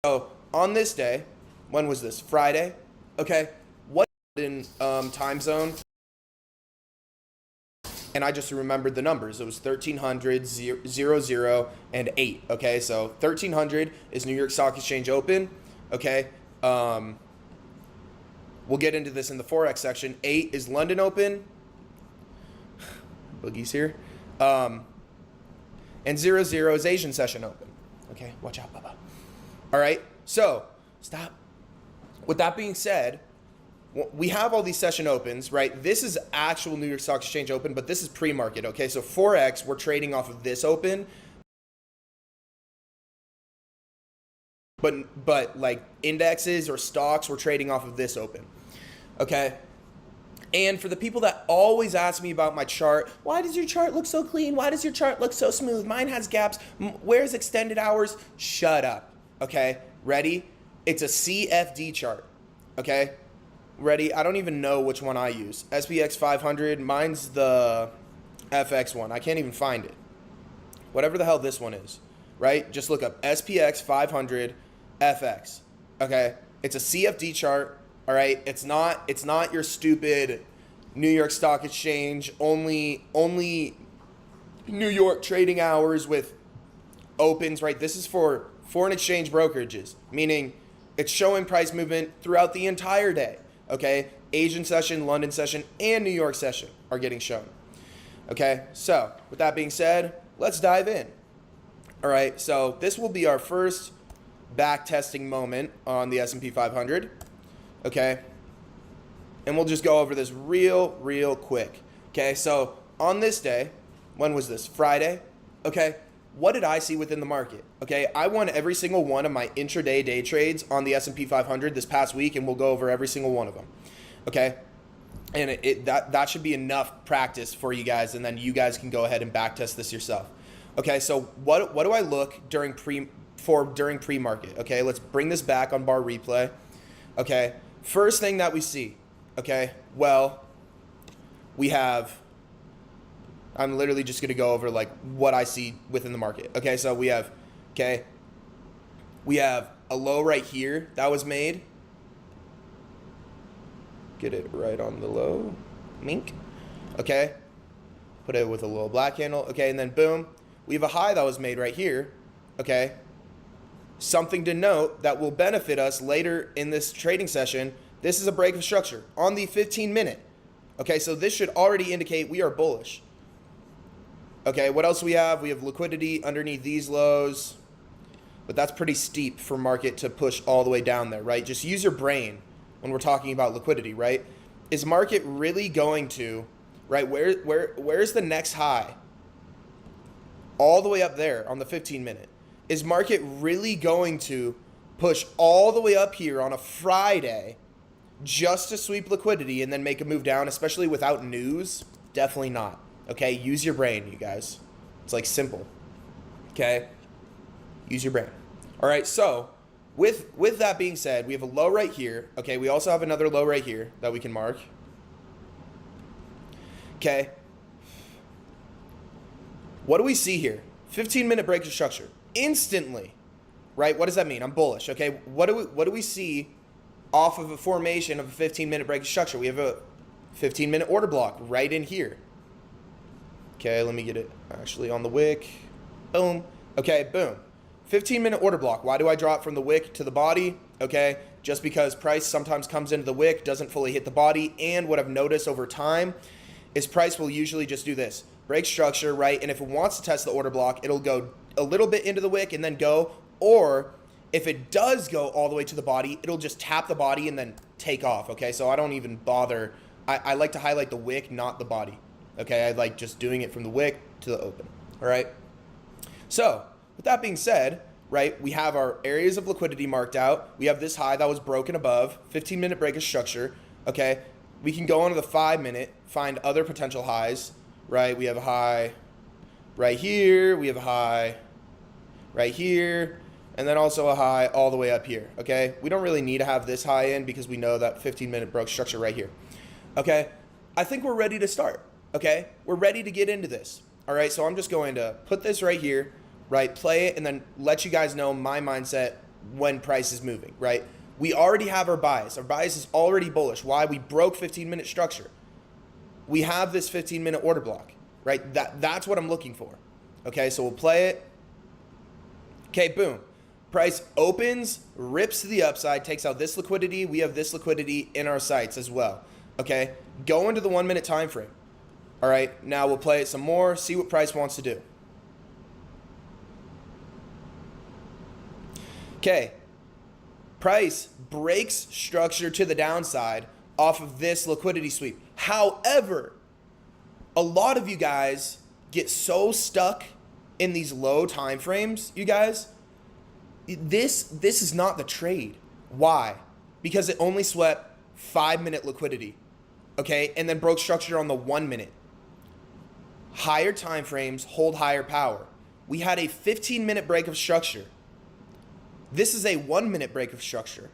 So on this day, when was this? Friday. Okay. What in time zone? And I just remembered the numbers. It was 1300, 00, and 8. Okay, so 1300 is New York Stock Exchange Open. Okay, we'll get into this in the Forex section. 8 is London Open. Boogie's here. And 00 is Asian Session Open. Okay, watch out, Bubba. All right, so stop. With that being said, we have all these session opens, right? This is actual New York Stock Exchange Open, but this is pre-market, okay? So Forex, we're trading off of this open. But like indexes or stocks, we're trading off of this open, okay? And for the people that always ask me about my chart, why does your chart look so clean? Why does your chart look so smooth? Mine has gaps. Where's extended hours? Shut up, okay? Ready? It's a CFD chart, okay? Ready? I don't even know which one I use. SPX 500. Mine's the FX one. I can't even find it. Whatever the hell this one is, right? Just look up SPX 500 FX. Okay? It's a CFD chart, all right? It's not your stupid New York Stock Exchange only New York trading hours with opens, right? This is for foreign exchange brokerages, meaning it's showing price movement throughout the entire day. Okay, Asian session, London session, and New York session are getting shown. Okay, so with that being said, let's dive in. All right, so this will be our first back testing moment on the S&P 500. Okay, and we'll just go over this real quick. Okay, so on this day, when was this? Friday. Okay, what did I see within the market? Okay, I won every single one of my intraday day trades on the S&P 500 this past week, and we'll go over every single one of them. Okay, and that should be enough practice for you guys, and then you guys can go ahead and back test this yourself. Okay, so what do I look during pre-market? Okay, let's bring this back on bar replay. Okay, first thing that we see. Okay, well, we have. I'm literally just going to go over like what I see within the market. Okay, so we have a low right here that was made. Get it right on the low. Mink. Okay. Put it with a little black handle. Okay, and then boom. We have a high that was made right here. Okay. Something to note that will benefit us later in this trading session. This is a break of structure on the 15-minute. Okay, so this should already indicate we are bullish. Okay, what else we have? We have liquidity underneath these lows, but that's pretty steep for market to push all the way down there, right? Just use your brain when we're talking about liquidity, right? Is market really going to, right? Where's the next high? All the way up there on the 15-minute. Is market really going to push all the way up here on a Friday just to sweep liquidity and then make a move down, especially without news? Definitely not. Okay, use your brain, you guys. It's like simple. Okay, use your brain. All right, so with that being said, we have a low right here. Okay, we also have another low right here that we can mark. Okay, what do we see here? 15-minute break of structure instantly, right? What does that mean? I'm bullish. Okay, what do we see off of a formation of a 15-minute break of structure? We have a 15-minute order block right in here. Okay, let me get it actually on the wick. Boom. Okay, boom. 15-minute order block. Why do I drop from the wick to the body? Okay, just because price sometimes comes into the wick, doesn't fully hit the body, and what I've noticed over time is price will usually just do this. Break structure, right? And if it wants to test the order block, it'll go a little bit into the wick and then go, or if it does go all the way to the body, it'll just tap the body and then take off, okay? So I don't even bother. I like to highlight the wick, not the body. Okay, I like just doing it from the wick to the open, all right? So, with that being said, right, we have our areas of liquidity marked out. We have this high that was broken above, 15-minute break of structure, okay? We can go onto the 5-minute, find other potential highs, right? We have a high right here, we have a high right here, and then also a high all the way up here, okay? We don't really need to have this high in because we know that 15-minute broke structure right here, okay? I think we're ready to start. Okay, we're ready to get into this. All right, so I'm just going to put this right here, right, play it, and then let you guys know my mindset when price is moving, right? We already have our bias. Our bias is already bullish. Why? We broke 15-minute structure. We have this 15-minute order block, right? That's what I'm looking for. Okay, so we'll play it. Okay, boom. Price opens, rips to the upside, takes out this liquidity. We have this liquidity in our sights as well. Okay, go into the 1 minute time frame. All right, now we'll play it some more, see what price wants to do. Okay, price breaks structure to the downside off of this liquidity sweep. However, a lot of you guys get so stuck in these low time frames, you guys. This is not the trade. Why? Because it only swept 5 minute liquidity, okay, and then broke structure on the 1 minute. Higher time frames hold higher power. We had a 15-minute break of structure. This is a 1 minute break of structure.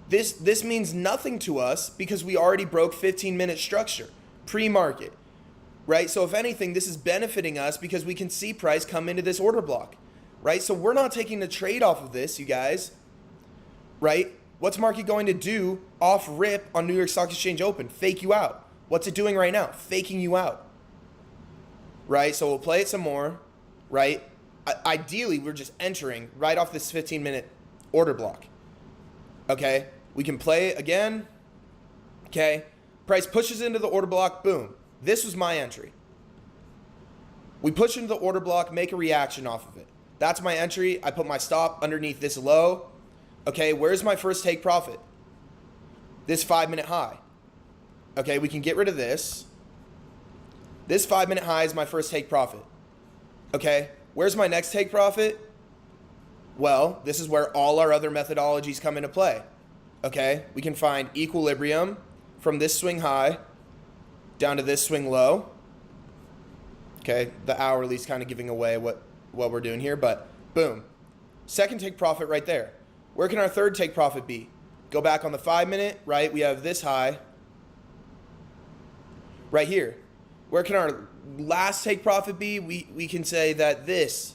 This means nothing to us because we already broke 15-minute structure pre-market, right? So if anything, this is benefiting us because we can see price come into this order block, right? So we're not taking the trade off of this, you guys, right? What's market going to do off rip on New York Stock Exchange Open? Fake you out. What's it doing right now? Faking you out, right? So we'll play it some more, right? Ideally, we're just entering right off this 15-minute order block, okay? We can play it again, okay? Price pushes into the order block, boom. This was my entry. We push into the order block, make a reaction off of it. That's my entry. I put my stop underneath this low. Okay, where's my first take profit? This 5 minute high. Okay, we can get rid of this. This 5 minute high is my first take profit. Okay, where's my next take profit? Well, this is where all our other methodologies come into play. Okay, we can find equilibrium from this swing high down to this swing low. Okay, the hourly's kind of giving away what we're doing here, but boom. Second take profit right there. Where can our third take profit be? Go back on the 5 minute, right? We have this high right here. Where can our last take profit be? We can say that this,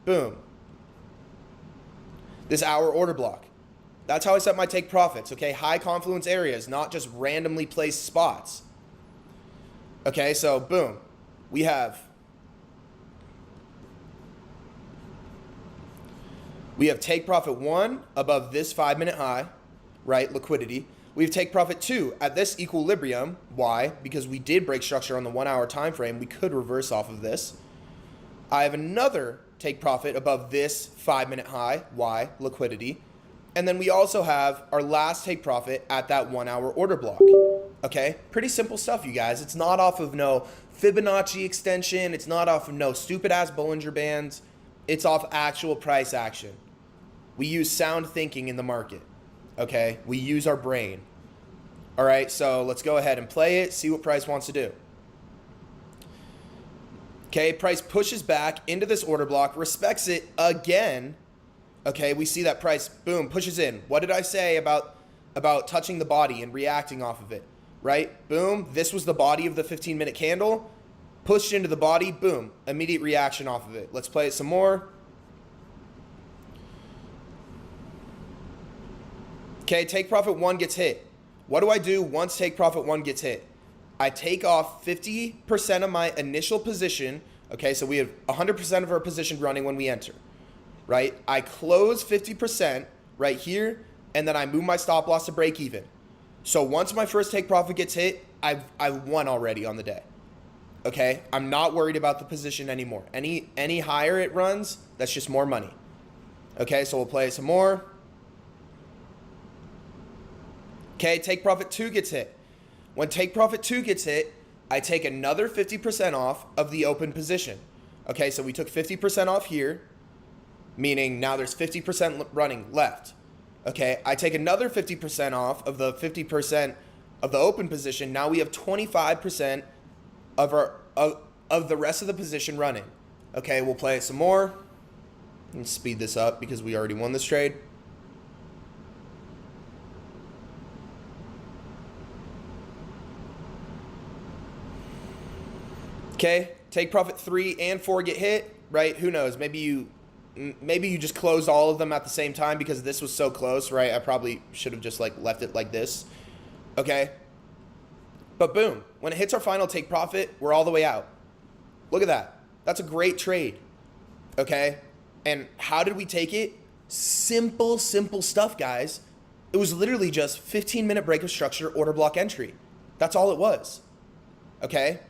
boom, this hour order block. That's how I set my take profits, okay? High confluence areas, not just randomly placed spots. Okay, so boom, we have take profit 1 above this 5 minute high, right? Liquidity. We have take profit 2 at this equilibrium. Why? Because we did break structure on the 1 hour time frame. We could reverse off of this. I have another take profit above this 5 minute high. Why? Liquidity. And then we also have our last take profit at that 1 hour order block. Okay, pretty simple stuff, you guys. It's not off of no Fibonacci extension. It's not off of no stupid ass Bollinger Bands. It's off actual price action. We use sound thinking in the market. Okay, we use our brain. All right, so let's go ahead and play it, see what price wants to do. Okay, price pushes back into this order block, respects it again. Okay, we see that price, boom, pushes in. What did I say about touching the body and reacting off of it? Right? Boom, this was the body of the 15-minute candle. Pushed into the body, boom, immediate reaction off of it. Let's play it some more. Okay, take profit 1 gets hit. What do I do once take profit 1 gets hit? I take off 50% of my initial position. Okay, so we have 100% of our position running when we enter. Right? I close 50% right here, and then I move my stop loss to break even. So once my first take profit gets hit, I've won already on the day. Okay? I'm not worried about the position anymore. Any higher it runs, that's just more money. Okay, so we'll play some more. Okay, take profit 2 gets hit. When take profit 2 gets hit, I take another 50% off of the open position. Okay, so we took 50% off here, meaning now there's 50% running left. Okay, I take another 50% off of the 50% of the open position. Now we have 25% of the rest of the position running. Okay, we'll play it some more. Let's speed this up because we already won this trade. Okay, take profit 3 and 4 get hit, right? Who knows? Maybe you maybe you just closed all of them at the same time because this was so close, right? I probably should have just like left it like this, okay? But boom, when it hits our final take profit, we're all the way out. Look at that. That's a great trade, okay? And how did we take it? Simple stuff, guys. It was literally just 15-minute break of structure, order block entry. That's all it was, okay?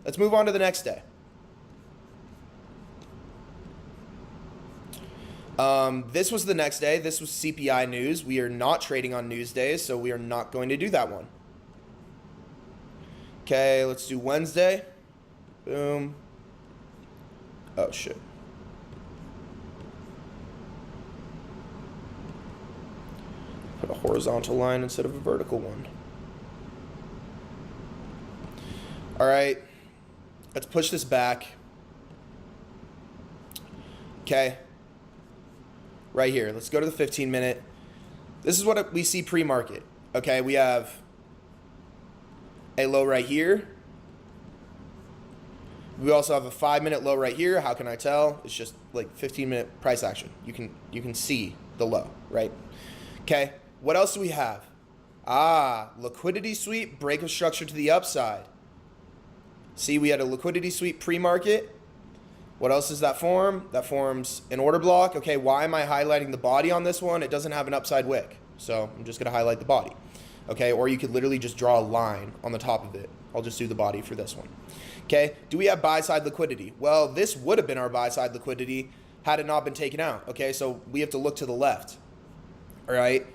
Let's move on to the next day. This was the next day. This was CPI news. We are not trading on news days, so we are not going to do that one. Okay, let's do Wednesday. Boom. Oh, shit. Put a horizontal line instead of a vertical one. All right. Let's push this back. Okay. Right here. Let's go to the 15-minute. This is what we see pre-market. Okay, we have a low right here. We also have a 5-minute low right here. How can I tell? It's just like 15-minute price action. You can see the low, right? Okay. What else do we have? Liquidity sweep, break of structure to the upside. See, we had a liquidity sweep pre-market. What else does that form? That forms an order block. Okay, why am I highlighting the body on this one? It doesn't have an upside wick, so I'm just gonna highlight the body. Okay, or you could literally just draw a line on the top of it. I'll just do the body for this one. Okay, do we have buy side liquidity? Well, this would have been our buy side liquidity had it not been taken out. Okay, so we have to look to the left. All right,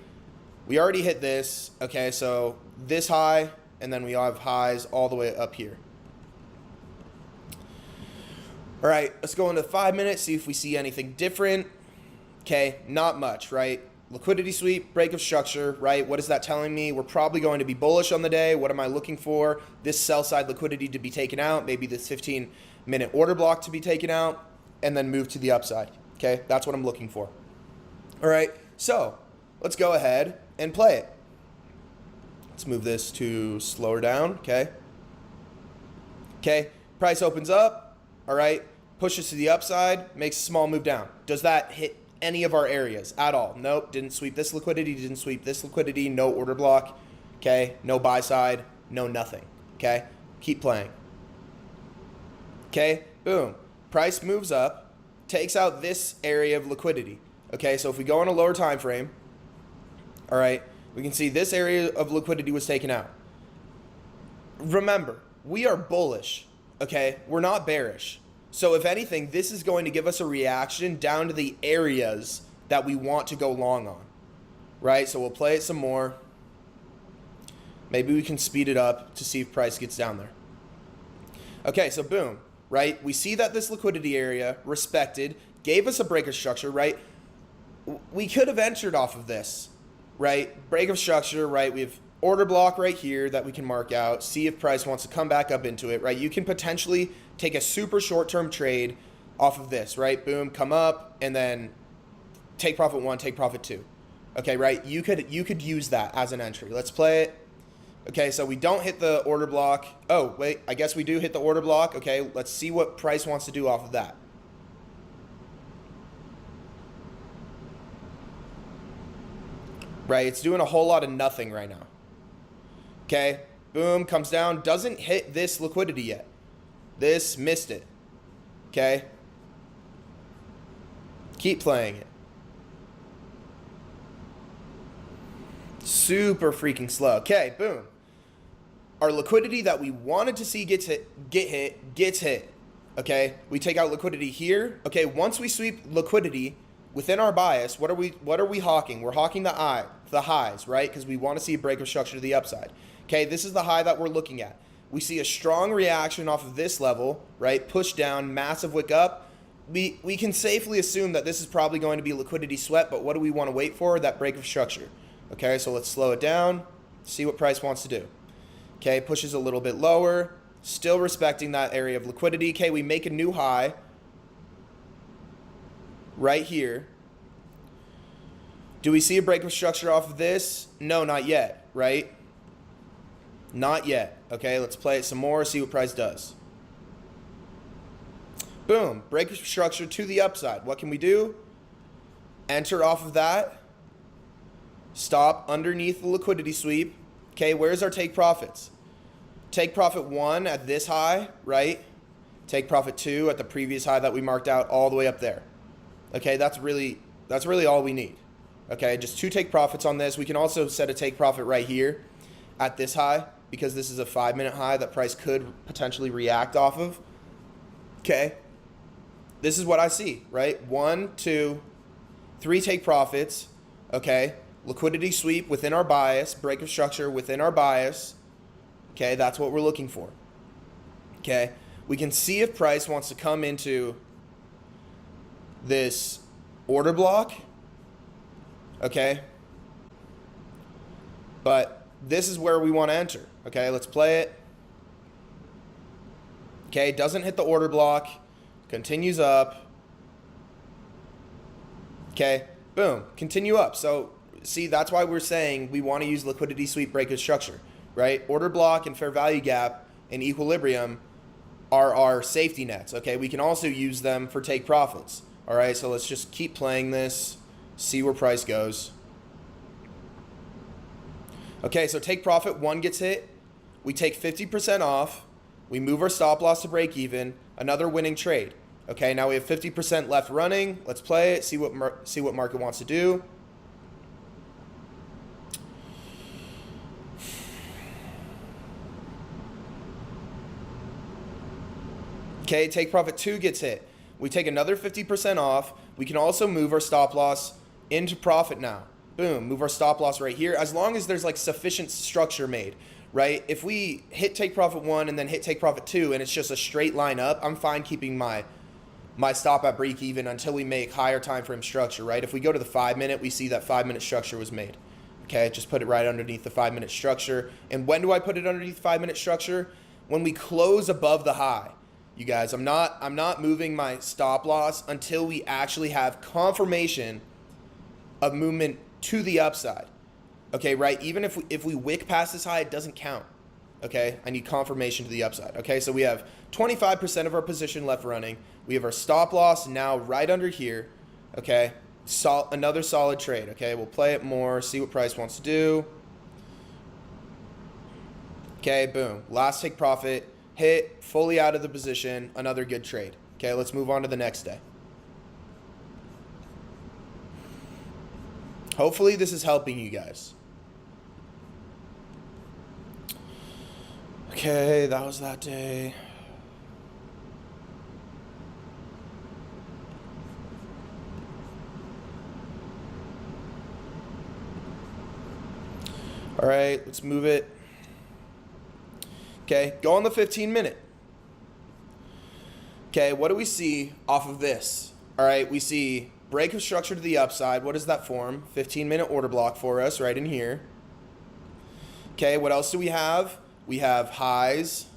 we already hit this. Okay, so this high, and then we have highs all the way up here. All right, let's go into 5 minutes, see if we see anything different. Okay, not much, right? Liquidity sweep, break of structure, right? What is that telling me? We're probably going to be bullish on the day. What am I looking for? This sell side liquidity to be taken out, maybe this 15-minute order block to be taken out, and then move to the upside. Okay, that's what I'm looking for. All right, so let's go ahead and play it. Let's move this to slower down, okay? Okay, price opens up. All right, pushes to the upside, makes a small move down. Does that hit any of our areas at all? Nope, didn't sweep this liquidity, didn't sweep this liquidity, no order block, okay? No buy side, no nothing, okay? Keep playing. Okay, boom. Price moves up, takes out this area of liquidity. Okay, so if we go on a lower time frame, all right, we can see this area of liquidity was taken out. Remember, we are bullish. Okay, we're not bearish. So if anything, this is going to give us a reaction down to the areas that we want to go long on, right? So we'll play it some more. Maybe we can speed it up to see if price gets down there. Okay, so boom, right? We see that this liquidity area respected, gave us a break of structure, right? We could have entered off of this, right? Break of structure, right? We have order block right here that we can mark out, see if price wants to come back up into it, right? You can potentially take a super short-term trade off of this, right? Boom, come up, and then take profit 1, take profit 2. Okay, right? You could use that as an entry. Let's play it. Okay, so we don't hit the order block. Oh, wait, I guess we do hit the order block. Okay, let's see what price wants to do off of that. Right, it's doing a whole lot of nothing right now. Okay, boom, comes down, doesn't hit this liquidity yet. This missed it. Okay, keep playing it. Super freaking slow. Okay, boom. Our liquidity that we wanted to see gets hit. Okay, we take out liquidity here. Okay, once we sweep liquidity within our bias, what are we hawking? We're hawking the highs, right? Because we want to see a break of structure to the upside. Okay, this is the high that we're looking at. We see a strong reaction off of this level, right? Push down, massive wick up. We can safely assume that this is probably going to be liquidity sweat, but what do we want to wait for? That break of structure. Okay, so let's slow it down, see what price wants to do. Okay, pushes a little bit lower, still respecting that area of liquidity. Okay, we make a new high right here. Do we see a break of structure off of this? No, not yet, right? Not yet. Okay, let's play it some more, see what price does. Boom, break of structure to the upside. What can we do? Enter off of that. Stop underneath the liquidity sweep. Okay, where's our take profits? Take profit 1 at this high, right? Take profit 2 at the previous high that we marked out all the way up there. Okay, that's really all we need. Okay, just 2 take profits on this. We can also set a take profit right here at this high because this is a 5-minute high that price could potentially react off of. Okay, this is what I see, right? 1, 2, 3 take profits. Okay, liquidity sweep within our bias, break of structure within our bias. Okay, that's what we're looking for. Okay, we can see if price wants to come into this order block. Okay, but this is where we want to enter. Okay, let's play it. Okay, doesn't hit the order block, continues up. Okay, boom, continue up. So see, that's why we're saying we want to use liquidity sweep break of structure, right? Order block and fair value gap and equilibrium are our safety nets. Okay, we can also use them for take profits. All right, so let's just keep playing this, see where price goes. Okay, so take profit 1 gets hit. We take 50% off. We move our stop loss to break even. Another winning trade. Okay, now we have 50% left running. Let's play it, see what market wants to do. Okay, take profit 2 gets hit. We take another 50% off. We can also move our stop loss into profit now. Boom, move our stop loss right here. As long as there's like sufficient structure made, right? If we hit take profit 1 and then hit take profit 2 and it's just a straight line up, I'm fine keeping my stop at break even until we make higher time frame structure, right? If we go to the 5-minute, we see that 5-minute structure was made. Okay, just put it right underneath the 5-minute structure. And when do I put it underneath 5-minute structure? When we close above the high. You guys, I'm not moving my stop loss until we actually have confirmation of movement to the upside. Okay, right? Even if we wick past this high, it doesn't count. Okay, I need confirmation to the upside. Okay, so we have 25% of our position left running. We have our stop loss now right under here. Okay, another solid trade. Okay, we'll play it more, see what price wants to do. Okay, boom. Last take profit. Hit, fully out of the position, another good trade. Okay, let's move on to the next day. Hopefully this is helping you guys. Okay, that was that day. All right, let's move it. Okay, go on the 15-minute. Okay, what do we see off of this? All right, we see break of structure to the upside. What does that form? 15-minute order block for us right in here. Okay, what else do we have? We have highs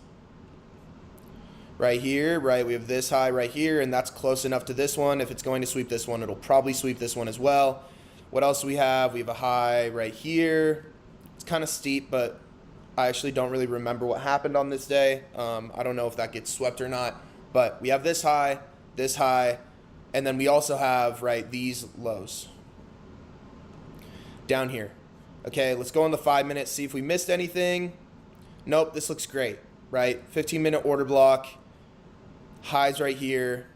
right here, right? We have this high right here, and that's close enough to this one. If it's going to sweep this one, it'll probably sweep this one as well. What else do we have? We have a high right here. It's kind of steep, but I actually don't really remember what happened on this day. I don't know if that gets swept or not, but we have this high, and then we also have, right, these lows down here. Okay, let's go on the 5-minute, see if we missed anything. Nope, this looks great, right? 15-minute order block, highs right here.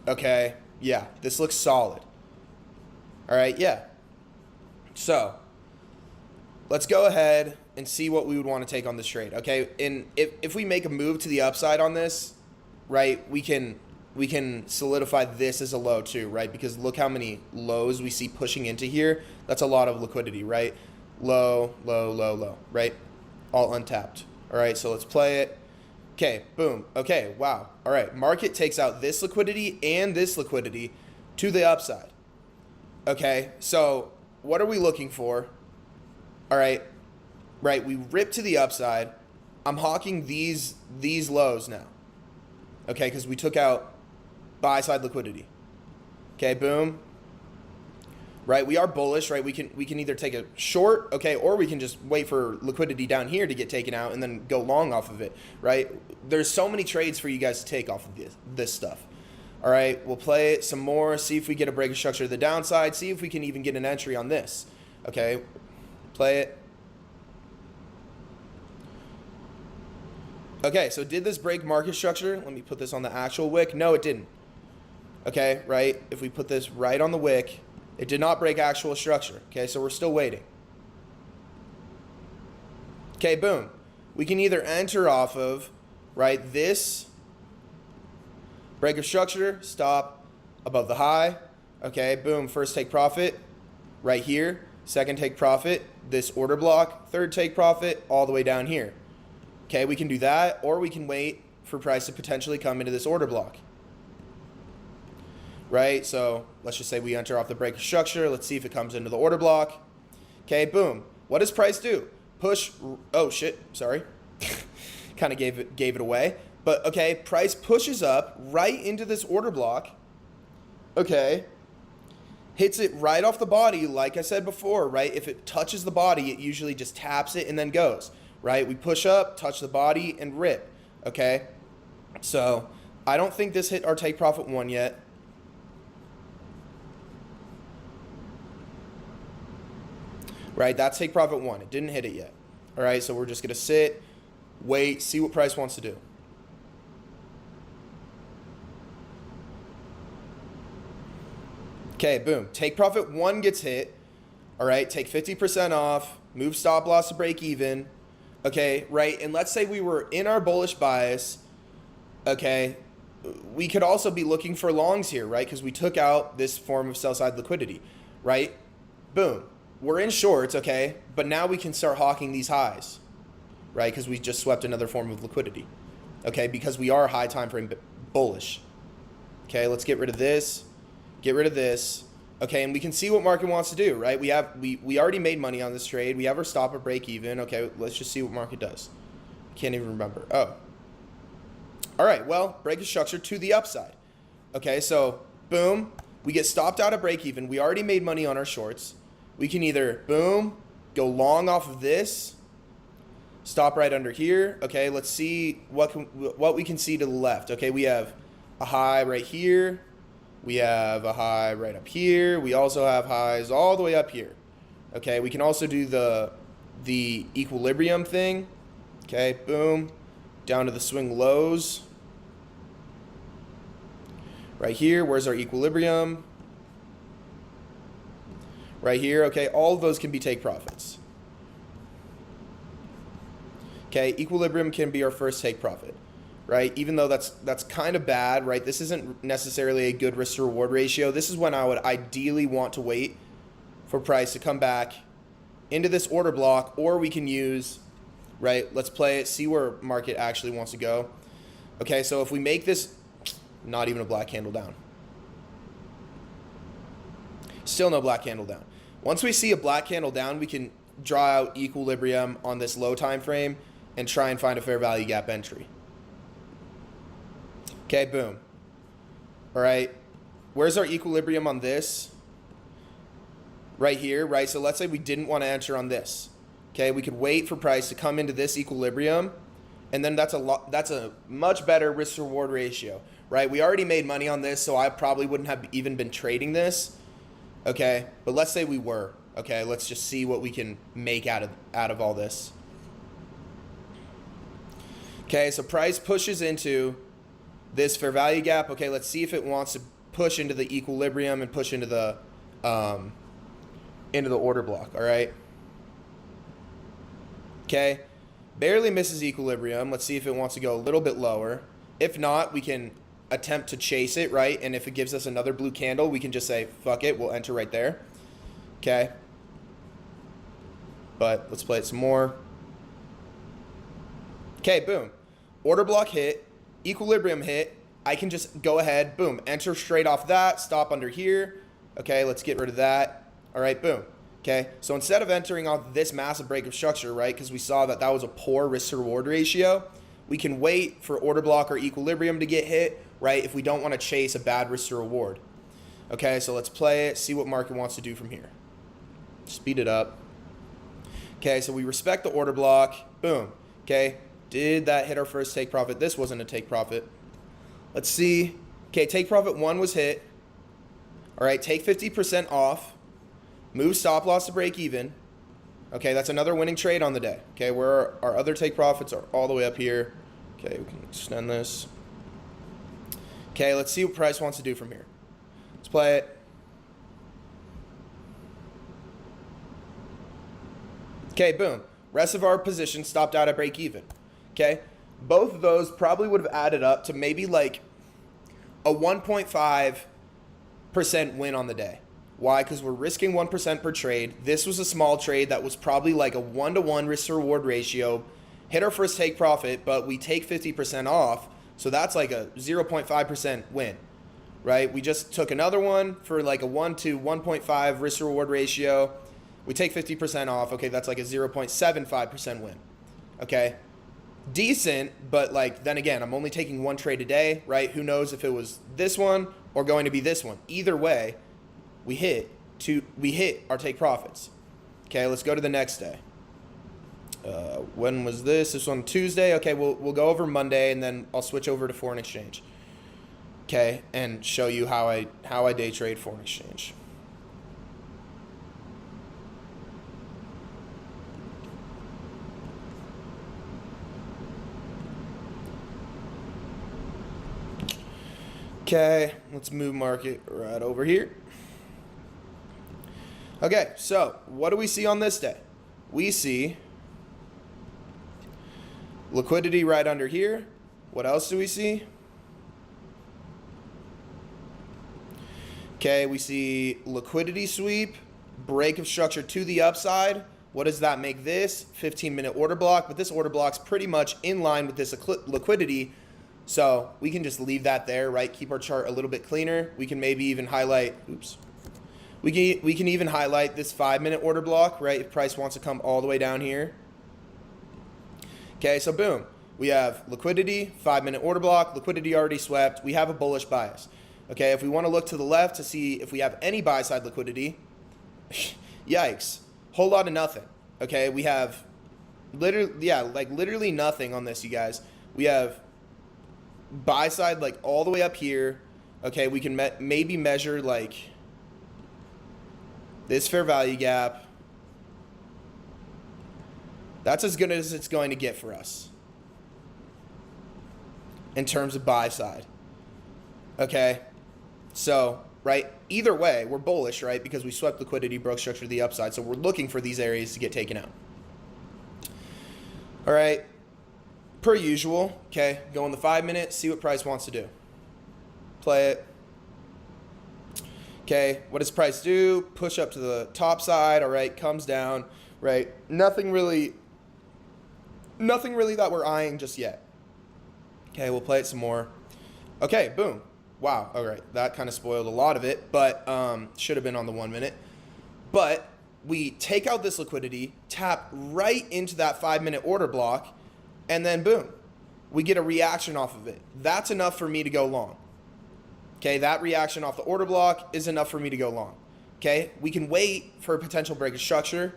Okay, yeah, this looks solid. All right, yeah. So let's go ahead and see what we would want to take on this trade. Okay, and if we make a move to the upside on this, right, we can solidify this as a low too, right? Because look how many lows we see pushing into here. That's a lot of liquidity, right? Low, low, low, low, right? All untapped. All right, so let's play it. Okay, boom. Okay, wow. All right, market takes out this liquidity and this liquidity to the upside. Okay, so what are we looking for? All right, right, we rip to the upside. I'm hawking these lows now. Okay, because we took out buy side liquidity. Okay, boom. right? We are bullish, right? We can either take a short, okay, or we can just wait for liquidity down here to get taken out and then go long off of it, right? There's so many trades for you guys to take off of this stuff. All right, we'll play it some more, see if we get a break of structure to the downside, see if we can even get an entry on this. Okay, play it. Okay, so did this break market structure? Let me put this on the actual wick. No, it didn't. Okay, right? If we put this right on the wick, it did not break actual structure. Okay, so we're still waiting. Okay, boom. We can either enter off of, right, this break of structure, stop above the high. Okay, boom, first take profit right here. Second take profit, this order block. Third take profit all the way down here. Okay, we can do that, or we can wait for price to potentially come into this order block. Right, so let's just say we enter off the break of structure. Let's see if it comes into the order block. Okay, boom. What does price do? Push, oh shit, sorry. Kind of gave it away. But okay, price pushes up right into this order block. Okay, hits it right off the body, like I said before, right? If it touches the body, it usually just taps it and then goes, right? We push up, touch the body, and rip, okay? So I don't think this hit our take profit 1 yet. Right, that's take profit 1. It didn't hit it yet. All right, so we're just going to sit, wait, see what price wants to do. Okay, boom. Take profit 1 gets hit. All right, take 50% off, move stop loss to break even. Okay, right, and let's say we were in our bullish bias. Okay, we could also be looking for longs here, right? Because we took out this form of sell-side liquidity, right? Boom. We're in shorts, okay, but now we can start hawking these highs, right? Because we just swept another form of liquidity, okay? Because we are high time frame bullish. Okay, let's get rid of this, get rid of this, okay, and we can see what market wants to do, right? We already made money on this trade. We have our stop or break even. Okay, let's just see what market does. Can't even remember. Oh, all right. Well, break of structure to the upside. Okay, so boom, we get stopped out of break even. We already made money on our shorts. We can either, boom, go long off of this, stop right under here. Okay, let's see what we can see to the left. Okay, we have a high right here. We have a high right up here. We also have highs all the way up here. Okay, we can also do the equilibrium thing. Okay, boom, down to the swing lows. Right here, where's our equilibrium? Right here, okay, all of those can be take profits. Okay, equilibrium can be our first take profit, right? Even though that's kind of bad, right? This isn't necessarily a good risk to reward ratio. This is when I would ideally want to wait for price to come back into this order block, or we can use, right? Let's play it, see where market actually wants to go. Okay, so if we make this, not even a black candle down. Still no black candle down. Once we see a black candle down, we can draw out equilibrium on this low time frame and try and find a fair value gap entry. Okay, boom. All right, where's our equilibrium on this? Right here, right? So let's say we didn't want to enter on this. Okay, we could wait for price to come into this equilibrium, and then that's a much better risk to reward ratio, right? We already made money on this, so I probably wouldn't have even been trading this. Okay, but let's say we were. Okay, let's just see what we can make out of all this. Okay, so price pushes into this fair value gap. Okay, let's see if it wants to push into the equilibrium and push into the order block. All right. Okay, barely misses equilibrium. Let's see if it wants to go a little bit lower. If not, we can attempt to chase it, right? And if it gives us another blue candle, we can just say, fuck it, we'll enter right there. Okay. But let's play it some more. Okay, boom. Order block hit, equilibrium hit. I can just go ahead, boom, enter straight off that, stop under here. Okay, let's get rid of that. All right, boom. Okay, so instead of entering off this massive break of structure, right, because we saw that was a poor risk to reward ratio, we can wait for order block or equilibrium to get hit, right, if we don't want to chase a bad risk to reward. Okay, so let's play it, see what market wants to do from here. Speed it up. Okay, so we respect the order block. Boom. Okay, did that hit our first take profit? This wasn't a take profit. Let's see. Okay, take profit 1 was hit. All right, take 50% off. Move stop loss to break even. Okay, that's another winning trade on the day. Okay, where our other take profits are all the way up here. Okay, we can extend this. Okay, let's see what price wants to do from here. Let's play it. Okay, boom. Rest of our position stopped out at break even. Okay, both of those probably would have added up to maybe like a 1.5% win on the day. Why? Because we're risking 1% per trade. This was a small trade that was probably like a 1-to-1 risk to reward ratio. Hit our first take profit, but we take 50% off. So that's like a 0.5% win, right? We just took another one for like a 1 to 1.5 risk to reward ratio. We take 50% off. Okay, that's like a 0.75% win. Okay, decent, but like then again, I'm only taking one trade a day, right? Who knows if it was this one or going to be this one? Either way, we hit our take profits. Okay, let's go to the next day. When was this? This was on Tuesday. Okay, we'll go over Monday and then I'll switch over to foreign exchange. Okay, and show you how I day trade foreign exchange. Okay, let's move market right over here. Okay, so what do we see on this day? We see liquidity right under here. What else do we see? Okay, we see liquidity sweep, break of structure to the upside. What does that make this? 15-minute order block, but this order block's pretty much in line with this liquidity. So we can just leave that there, right? Keep our chart a little bit cleaner. We can maybe even highlight, we can even highlight this 5-minute order block, right? If price wants to come all the way down here. Okay, so boom. We have liquidity, 5-minute order block, liquidity already swept. We have a bullish bias. Okay, if we want to look to the left to see if we have any buy side liquidity, yikes, whole lot of nothing. Okay, we have literally nothing on this, you guys. We have buy side like all the way up here. Okay, we can maybe measure like this fair value gap. That's as good as it's going to get for us in terms of buy side. Okay, so right, either way we're bullish, right? Because we swept liquidity, broke structure to the upside, so we're looking for these areas to get taken out. All right, per usual. Okay, go on the 5-minute, see what price wants to do. Play it. Okay, what does price do? Push up to the top side. All right, comes down. Right, nothing really that we're eyeing just yet. Okay, we'll play it some more. Okay, boom. Wow, all right, that kind of spoiled a lot of it, but should have been on the 1-minute. But we take out this liquidity, tap right into that 5-minute order block, and then boom, we get a reaction off of it. That's enough for me to go long. Okay, that reaction off the order block is enough for me to go long. Okay, we can wait for a potential break of structure,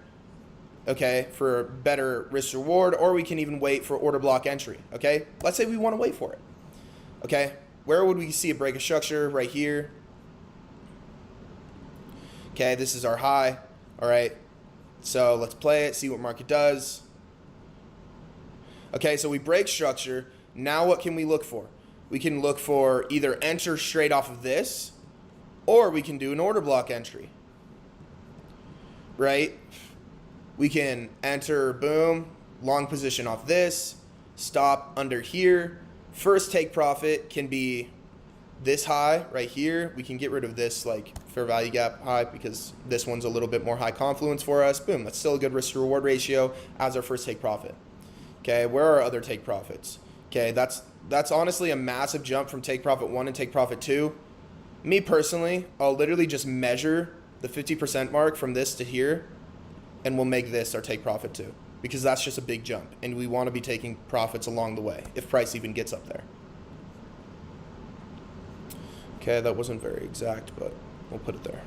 okay, for better risk reward, or we can even wait for order block entry. Okay, let's say we want to wait for it. Okay, where would we see a break of structure? Right here. Okay, this is our high. All right, so let's play it, see what market does. Okay, so we break structure. Now what can we look for? We can look for either enter straight off of this, or we can do an order block entry, right? We can enter, boom, long position off this, stop under here. First take profit can be this high right here. We can get rid of this like fair value gap high because this one's a little bit more high confluence for us. Boom, that's still a good risk to reward ratio as our first take profit. Okay, where are our other take profits? Okay, that's honestly a massive jump from take profit 1 and take profit 2. Me personally, I'll literally just measure the 50% mark from this to here, and we'll make this our take profit 2 because that's just a big jump, and we want to be taking profits along the way if price even gets up there. Okay, that wasn't very exact, but We'll put it there.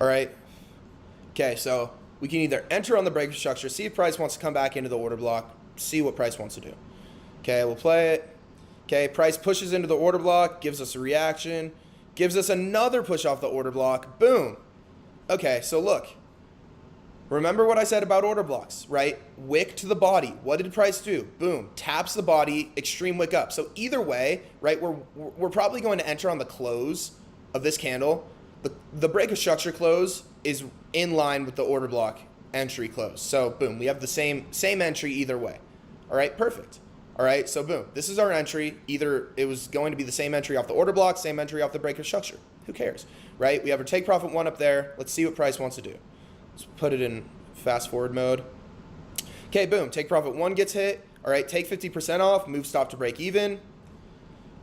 All right. Okay, so we can either enter on the breaker structure, see if price wants to come back into the order block, see what price wants to do. Okay, we'll play it. Okay, price pushes into the order block, gives us a reaction, gives us another push off the order block. Boom. Okay, so look. Remember what I said about order blocks, right? Wick to the body. What did price do? Boom. Taps the body, extreme wick up. So either way, right, we're probably going to enter on the close of this candle. The breaker structure close is in line with the order block entry close. So boom, we have the same entry either way. All right, perfect. All right, so boom, this is our entry. Either it was going to be the same entry off the order block, same entry off the breaker structure. Who cares, right? We have our take profit 1 up there. Let's see what price wants to do. Let's put it in fast forward mode. Okay, boom, take profit 1 gets hit. All right, take 50% off, move stop to break even.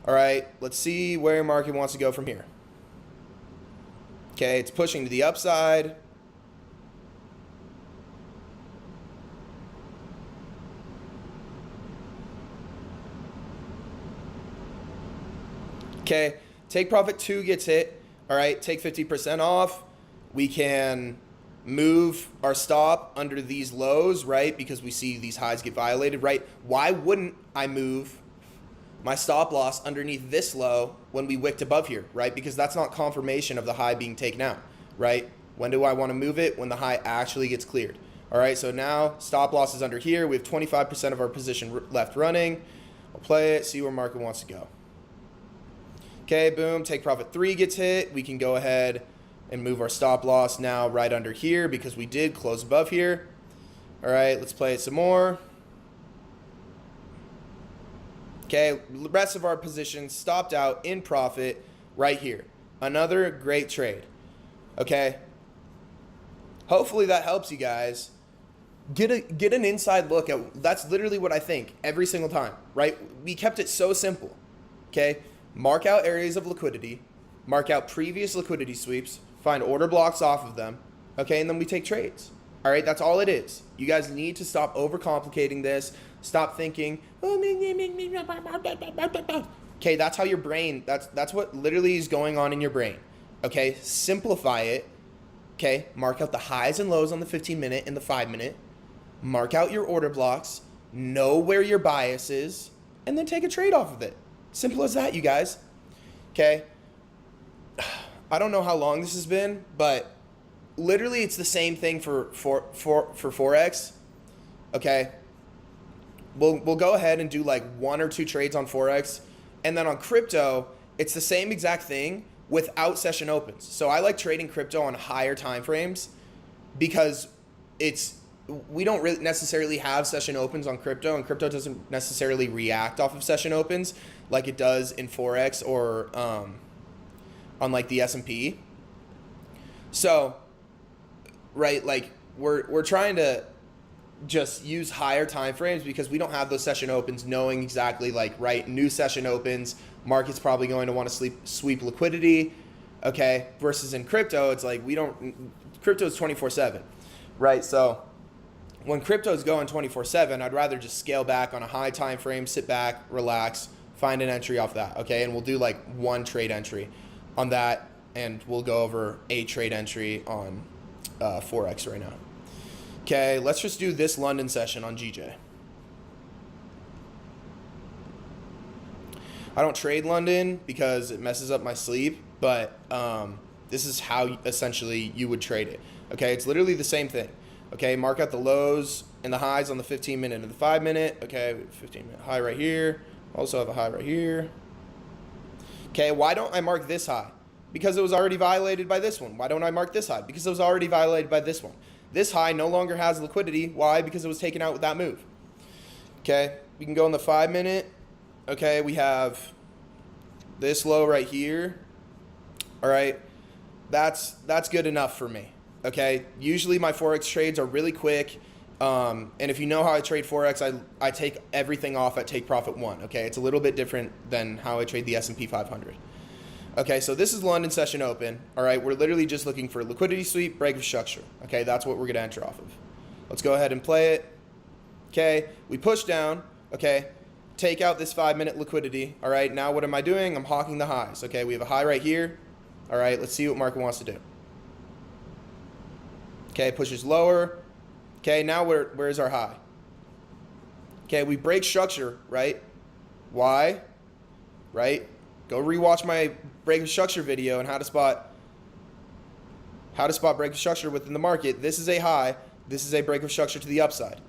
All right, let's see where market wants to go from here. Okay, it's pushing to the upside. Okay, take profit 2 gets hit. All right, take 50% off. We can move our stop under these lows, right? Because we see these highs get violated, right? Why wouldn't I move my stop loss underneath this low when we wicked above here, right? Because that's not confirmation of the high being taken out, right? When do I want to move it? When the high actually gets cleared. All right, so now stop loss is under here. We have 25% of our position left running. I'll play it, see where market wants to go. Okay, boom, take profit 3 gets hit. We can go ahead and move our stop loss now right under here because we did close above here. All right, let's play it some more. Okay, the rest of our positions stopped out in profit right here. Another great trade. Okay, hopefully that helps you guys. Get an inside look at, that's literally what I think every single time, right? We kept it so simple. Okay, mark out areas of liquidity, mark out previous liquidity sweeps, find order blocks off of them, okay, and then we take trades. All right, that's all it is. You guys need to stop overcomplicating this. Stop thinking, okay, that's how your brain, that's what literally is going on in your brain. Okay, simplify it. Okay, mark out the highs and lows on the 15-minute and the 5-minute. Mark out your order blocks, know where your bias is, and then take a trade off of it. Simple as that, you guys. Okay, I don't know how long this has been, but literally it's the same thing for Forex. Okay, we'll go ahead and do like 1 or 2 trades on Forex, and then on crypto it's the same exact thing without session opens. So I like trading crypto on higher time frames because we don't really necessarily have session opens on crypto, and crypto doesn't necessarily react off of session opens like it does in Forex or on like the S&P. So, right, like we're trying to just use higher time frames because we don't have those session opens knowing exactly like, right, new session opens, market's probably going to want to sweep liquidity, okay, versus in crypto, it's like crypto is 24/7, right? So when crypto is going 24/7, I'd rather just scale back on a high time frame, sit back, relax, find an entry off that, okay? And we'll do like 1 trade entry on that, and we'll go over a trade entry on Forex right now. Okay, let's just do this London session on GJ. I don't trade London because it messes up my sleep, but this is how essentially you would trade it. Okay, it's literally the same thing. Okay, mark out the lows and the highs on the 15-minute and the 5-minute. Okay, 15-minute high right here. Also have a high right here. Okay, why don't I mark this high? Because it was already violated by this one. Why don't I mark this high? Because it was already violated by this one. This high no longer has liquidity. Why? Because it was taken out with that move. Okay, we can go on the 5-minute. Okay, we have this low right here. All right, that's good enough for me. Okay, usually my Forex trades are really quick. And if you know how I trade Forex, I take everything off at take profit 1. Okay, it's a little bit different than how I trade the S&P 500. Okay, so this is London session open. All right, we're literally just looking for liquidity sweep, break of structure. Okay, that's what we're going to enter off of. Let's go ahead and play it. Okay, we push down. Okay, take out this 5-minute liquidity. All right, now what am I doing? I'm hawking the highs. Okay, we have a high right here. All right, let's see what market wants to do. Okay, pushes lower. Okay, now where's our high? Okay, we break structure, right? Why? Right? Go rewatch my break of structure video and how to spot break of structure within the market. This is a high. This is a break of structure to the upside.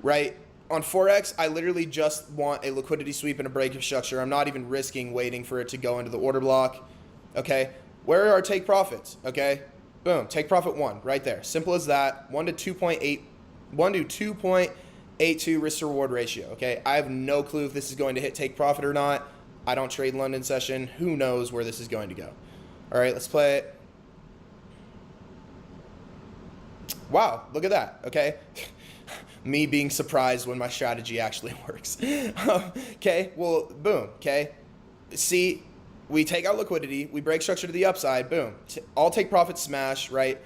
Right? On Forex, I literally just want a liquidity sweep and a break of structure. I'm not even risking waiting for it to go into the order block. Okay? Where are our take profits? Okay? Boom. Take profit 1 right there. Simple as that. 1 to 2.82 risk to reward ratio. Okay? I have no clue if this is going to hit take profit or not. I don't trade London session. Who knows where this is going to go? All right, let's play it. Wow, look at that. Okay? Me being surprised when my strategy actually works. Okay, well, boom. Okay? See, we take out liquidity, we break structure to the upside, boom. All take profit smash, right?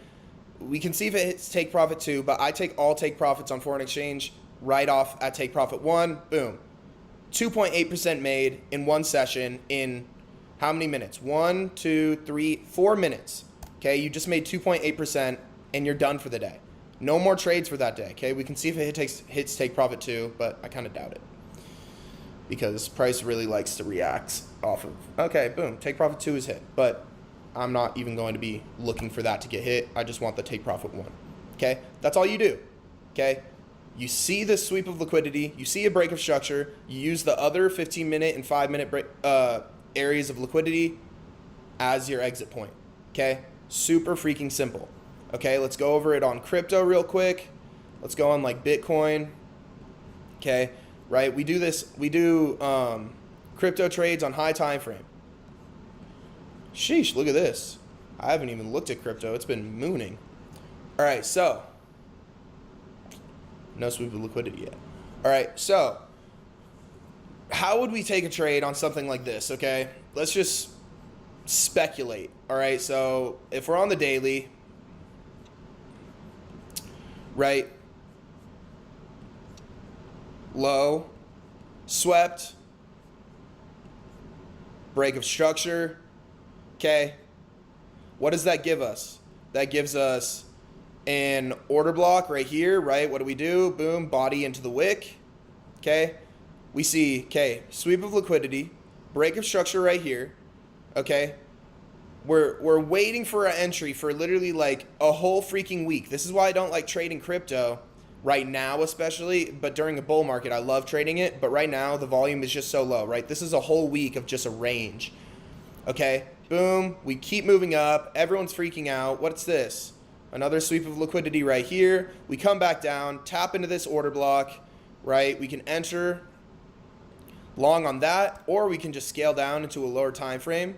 We can see if it hits take profit 2, but I take all take profits on foreign exchange right off at take profit 1, boom. 2.8% made in one session in how many minutes? 1, 2, 3, 4 minutes. Okay, you just made 2.8% and you're done for the day. No more trades for that day. Okay, we can see if it hits take profit 2, but I kind of doubt it because price really likes to react off of. Okay, boom, take profit 2 is hit, but I'm not even going to be looking for that to get hit. I just want the take profit 1. Okay, that's all you do. Okay, you see the sweep of liquidity, you see a break of structure, you use the other 15-minute and 5-minute break, areas of liquidity as your exit point. Okay, super freaking simple. Okay, let's go over it on crypto real quick. Let's go on like Bitcoin. Okay, right? We do crypto trades on high time frame. Sheesh, look at this. I haven't even looked at crypto. It's been mooning. All right, so no sweep of liquidity yet. All right, so how would we take a trade on something like this? Okay, let's just speculate. All right, so if we're on the daily, right, low, swept, break of structure. Okay, what does that give us? That gives us an order block right here, right? What do? Boom, body into the wick. Okay, we see, okay, sweep of liquidity, break of structure right here. Okay, we're waiting for an entry for literally like a whole freaking week. This is why I don't like trading crypto right now, especially, but during a bull market, I love trading it. But right now, the volume is just so low, right? This is a whole week of just a range. Okay, boom, we keep moving up. Everyone's freaking out. What's this? Another sweep of liquidity right here. We come back down, tap into this order block, right? We can enter long on that, or we can just scale down into a lower time frame,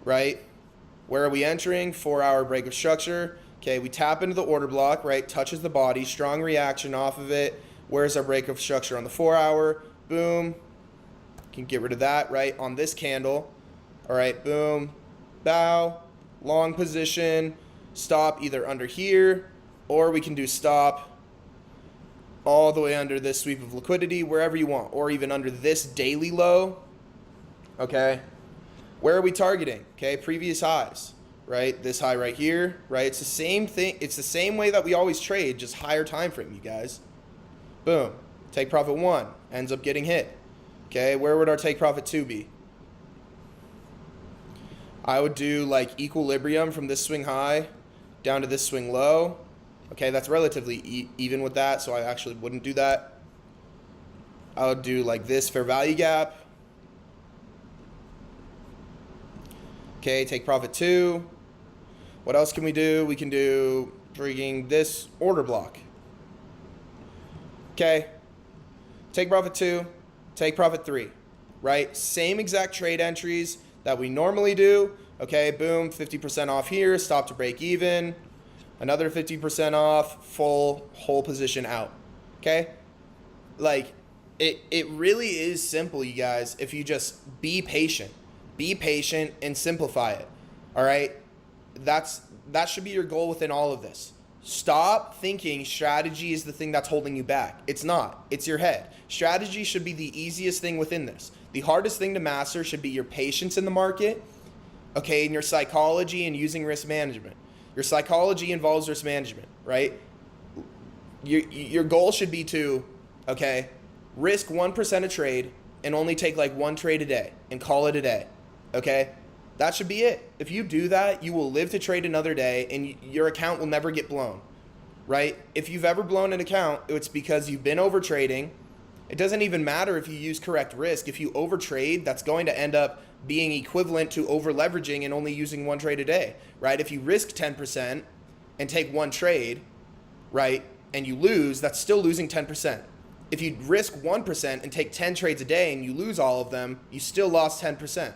right? Where are we entering? 4-hour break of structure. Okay, we tap into the order block, right? Touches the body, strong reaction off of it. Where's our break of structure on the 4-hour? Boom. Can get rid of that, right? On this candle. All right, boom. Bow, long position, stop either under here, or we can do stop all the way under this sweep of liquidity, wherever you want, or even under this daily low. Okay. Where are we targeting? Okay, previous highs, right? This high right here, right? It's the same thing. It's the same way that we always trade, just higher time frame, you guys. Boom. Take profit 1 ends up getting hit. Okay, where would our take profit 2 be? I would do like equilibrium from this swing high down to this swing low. Okay, that's relatively even with that, so I actually wouldn't do that. I would do like this fair value gap. Okay, take profit 2. What else can we do? We can do freaking this order block. Okay, take profit 2, take profit 3, right? Same exact trade entries that we normally do. Okay, boom, 50% off here, stop to break even. Another 50% off, full whole position out. Okay, like it really is simple, you guys, if you just be patient. Be patient and simplify it. All right, that should be your goal within all of this. Stop thinking strategy is the thing that's holding you back. It's not. It's your head. Strategy should be the easiest thing within this. The hardest thing to master should be your patience in the market, okay, in your psychology and using risk management. Your psychology involves risk management, right? Your goal should be to, okay, risk 1% a trade and only take like one trade a day and call it a day, okay? That should be it. If you do that, you will live to trade another day and your account will never get blown, right? If you've ever blown an account, it's because you've been over trading. It doesn't even matter if you use correct risk. If you overtrade, that's going to end up being equivalent to over leveraging and only using one trade a day, right? If you risk 10% and take one trade, right, and you lose, that's still losing 10%. If you risk 1% and take 10 trades a day and you lose all of them, you still lost 10%,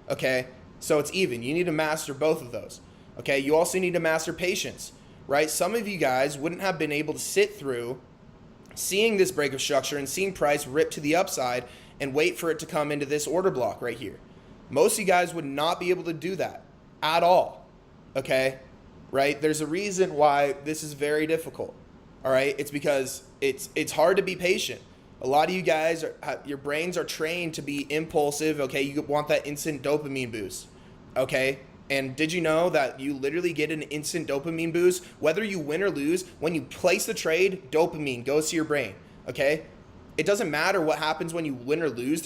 okay? So it's even. You need to master both of those, okay? You also need to master patience, right? Some of you guys wouldn't have been able to sit through seeing this break of structure and seeing price rip to the upside and wait for it to come into this order block right here. Most of you guys would not be able to do that at all, okay? Right? There's a reason why this is very difficult, all right? It's because it's hard to be patient. A lot of you guys, your brains are trained to be impulsive, okay? You want that instant dopamine boost, okay? And did you know that you literally get an instant dopamine boost? Whether you win or lose, when you place the trade, dopamine goes to your brain, okay? It doesn't matter what happens when you win or lose.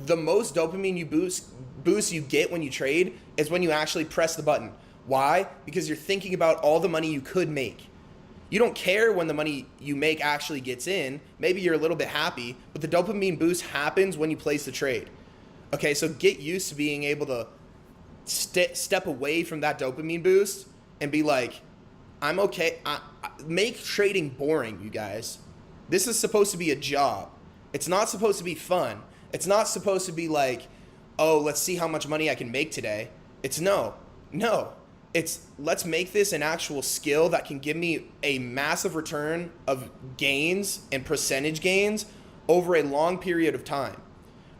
The most dopamine you boost you get when you trade is when you actually press the button. Why? Because you're thinking about all the money you could make. You don't care when the money you make actually gets in. Maybe you're a little bit happy, but the dopamine boost happens when you place the trade. Okay, so get used to being able to step away from that dopamine boost and be like, I'm okay. Make trading boring, you guys. This is supposed to be a job. It's not supposed to be fun. It's not supposed to be like, oh, let's see how much money I can make today. It's no. It's let's make this an actual skill that can give me a massive return of gains and percentage gains over a long period of time,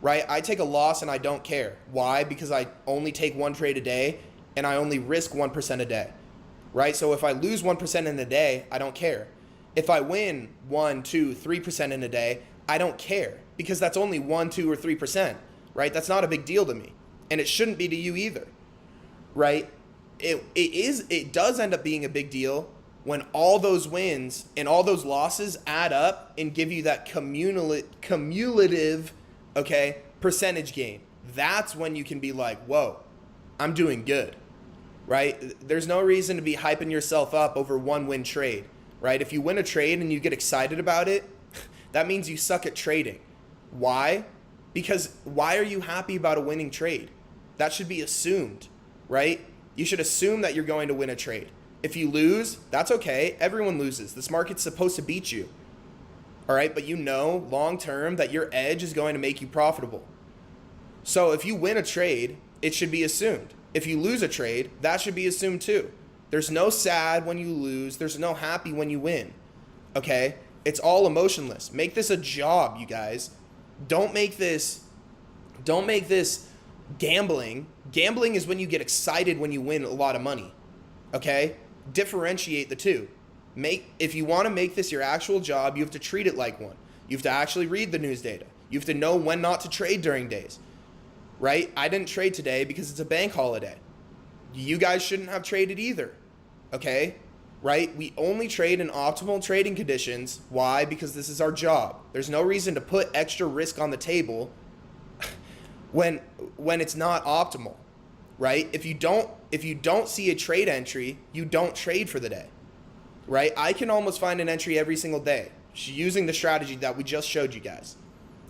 right? I take a loss and I don't care. Why? Because I only take one trade a day and I only risk 1% a day, right? So if I lose 1% in a day, I don't care. If I win 1, 2, 3% in a day, I don't care because that's only 1, 2, or 3%, right? That's not a big deal to me, and it shouldn't be to you either, right? It does end up being a big deal when all those wins and all those losses add up and give you that cumulative, okay, percentage gain. That's when you can be like, whoa, I'm doing good, right? There's no reason to be hyping yourself up over one win trade, right? If you win a trade and you get excited about it, that means you suck at trading. Why? Because why are you happy about a winning trade? That should be assumed, right? You should assume that you're going to win a trade. If you lose, that's okay. Everyone loses. This market's supposed to beat you. All right, but you know long term that your edge is going to make you profitable. So if you win a trade, it should be assumed. If you lose a trade, that should be assumed too. There's no sad when you lose. There's no happy when you win. Okay? It's all emotionless. Make this a job, you guys. Don't make this gambling. Gambling is when you get excited when you win a lot of money. Okay? Differentiate the two. If you want to make this your actual job, you have to treat it like one. You have to actually read the news data. You have to know when not to trade during days. Right? I didn't trade today because it's a bank holiday. You guys shouldn't have traded either. Okay? Right? We only trade in optimal trading conditions. Why? Because this is our job. There's no reason to put extra risk on the table when it's not optimal, right? If you don't see a trade entry, you don't trade for the day, right? I can almost find an entry every single day using the strategy that we just showed you guys,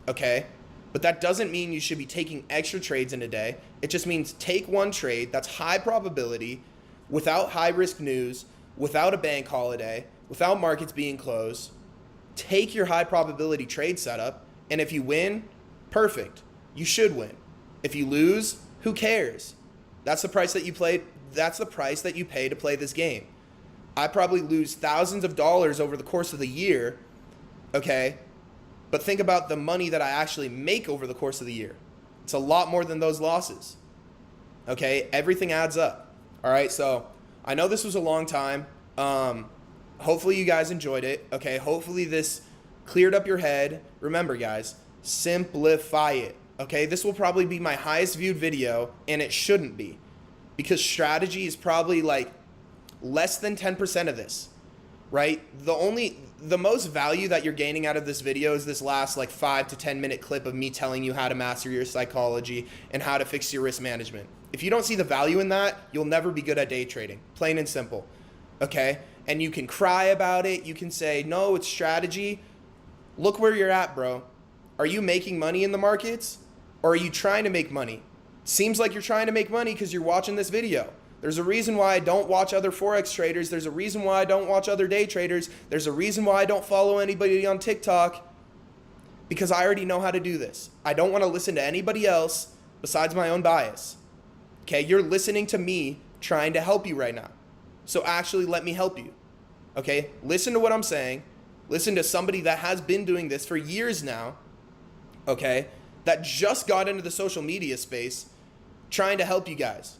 okay? But that doesn't mean you should be taking extra trades in a day. It just means take one trade that's high probability, without high risk news, without a bank holiday, without markets being closed. Take your high probability trade setup, and if you win, perfect. You should win. If you lose, who cares? That's the price that you pay. That's the price that you pay to play this game. I probably lose thousands of dollars over the course of the year, okay? But think about the money that I actually make over the course of the year. It's a lot more than those losses, okay? Everything adds up, all right? So I know this was a long time. Hopefully you guys enjoyed it, okay? Hopefully this cleared up your head. Remember, guys, simplify it. Okay, this will probably be my highest viewed video, and it shouldn't be, because strategy is probably like less than 10% of this, right? The most value that you're gaining out of this video is this last like 5 to 10 minute clip of me telling you how to master your psychology and how to fix your risk management. If you don't see the value in that, you'll never be good at day trading, plain and simple. Okay, and you can cry about it, you can say no, it's strategy. Look where you're at, bro. Are you making money in the markets, or are you trying to make money? Seems like you're trying to make money because you're watching this video. There's a reason why I don't watch other Forex traders. There's a reason why I don't watch other day traders. There's a reason why I don't follow anybody on TikTok, because I already know how to do this. I don't want to listen to anybody else besides my own bias. Okay, you're listening to me trying to help you right now. So actually let me help you. Okay, listen to what I'm saying. Listen to somebody that has been doing this for years now, okay, that just got into the social media space trying to help you guys.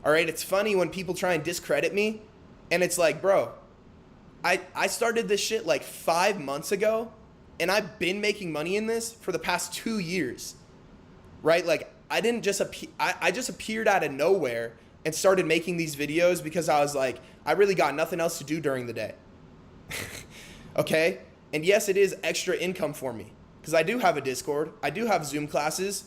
All right, it's funny when people try and discredit me, and it's like, bro, I started this shit like 5 months ago, and I've been making money in this for the past 2 years, right? Like, I didn't just I just appeared out of nowhere and started making these videos because I was like, I really got nothing else to do during the day. Okay? And yes, it is extra income for me, because I do have a Discord, I do have Zoom classes,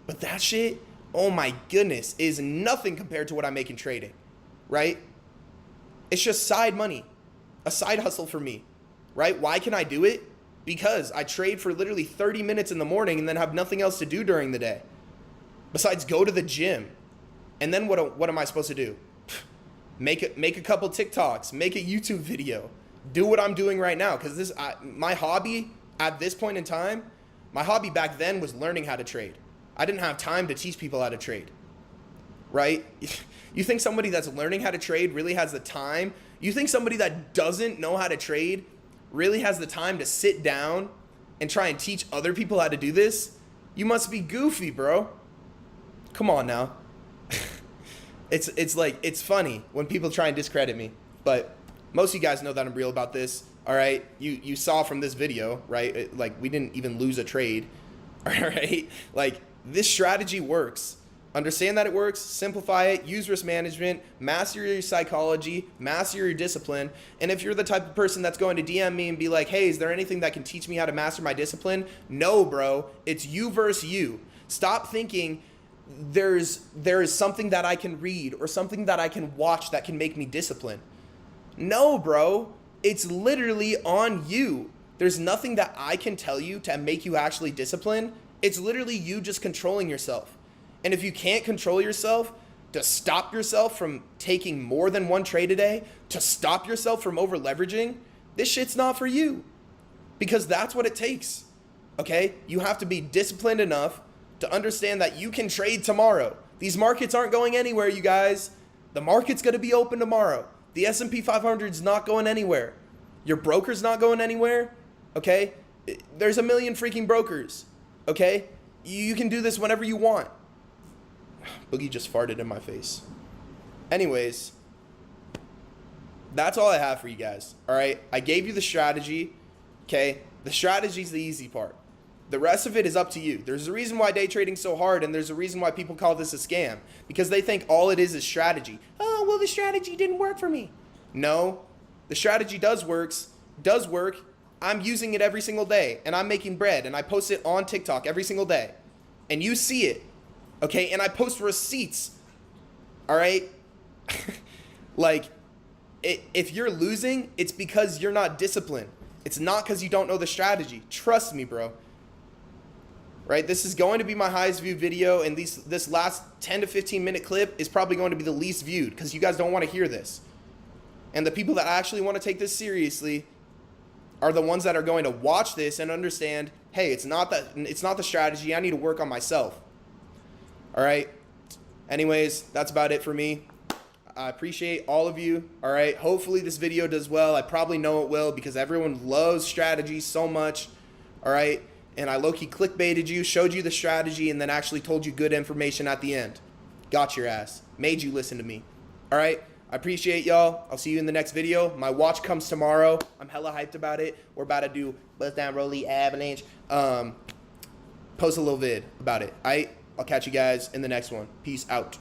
but that shit, oh my goodness, is nothing compared to what I make in trading, right? It's just side money, a side hustle for me, right? Why can I do it? Because I trade for literally 30 minutes in the morning and then have nothing else to do during the day besides go to the gym. And then what am I supposed to do? Make a couple TikToks, make a YouTube video, do what I'm doing right now. Because my hobby at this point in time, my hobby back then was learning how to trade. I didn't have time to teach people how to trade, right? You think somebody that's learning how to trade really has the time? You think somebody that doesn't know how to trade really has the time to sit down and try and teach other people how to do this? You must be goofy, bro. Come on now. It's like, it's funny when people try and discredit me, but most of you guys know that I'm real about this. All right, you saw from this video, right? Like, we didn't even lose a trade. All right, like, this strategy works. Understand that it works, simplify it, use risk management, master your psychology, master your discipline. And if you're the type of person that's going to DM me and be like, hey, is there anything that can teach me how to master my discipline? No, bro, it's you versus you. Stop thinking there is something that I can read or something that I can watch that can make me disciplined. No, bro, it's literally on you. There's nothing that I can tell you to make you actually disciplined. It's literally you just controlling yourself. And if you can't control yourself, to stop yourself from taking more than one trade a day, to stop yourself from over leveraging, this shit's not for you. Because that's what it takes. Okay? You have to be disciplined enough to understand that you can trade tomorrow. These markets aren't going anywhere, you guys. The market's going to be open tomorrow. The S&P 500 is not going anywhere. Your broker's not going anywhere. Okay? There's a million freaking brokers. Okay? You can do this whenever you want. Boogie just farted in my face. Anyways, that's all I have for you guys. All right? I gave you the strategy. Okay? The strategy's the easy part. The rest of it is up to you. There's a reason why day trading's so hard, and there's a reason why people call this a scam, because they think all it is strategy. Oh, well, the strategy didn't work for me. No, the strategy does work. I'm using it every single day, and I'm making bread, and I post it on TikTok every single day, and you see it, okay? And I post receipts, all right? Like, if you're losing, it's because you're not disciplined. It's not because you don't know the strategy. Trust me, bro. Right? This is going to be my highest viewed video, and this last 10 to 15 minute clip is probably going to be the least viewed because you guys don't want to hear this. And the people that actually want to take this seriously are the ones that are going to watch this and understand, hey, it's not the strategy. I need to work on myself. All right? Anyways, that's about it for me. I appreciate all of you. All right? Hopefully this video does well. I probably know it will because everyone loves strategy so much. All right? And I low-key clickbaited you, showed you the strategy, and then actually told you good information at the end. Got your ass. Made you listen to me. All right? I appreciate y'all. I'll see you in the next video. My watch comes tomorrow. I'm hella hyped about it. We're about to do Bust Down Rolly Avalanche. post a little vid about it. I'll catch you guys in the next one. Peace out.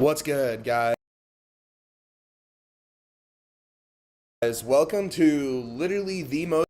What's good, guys? Welcome to literally the most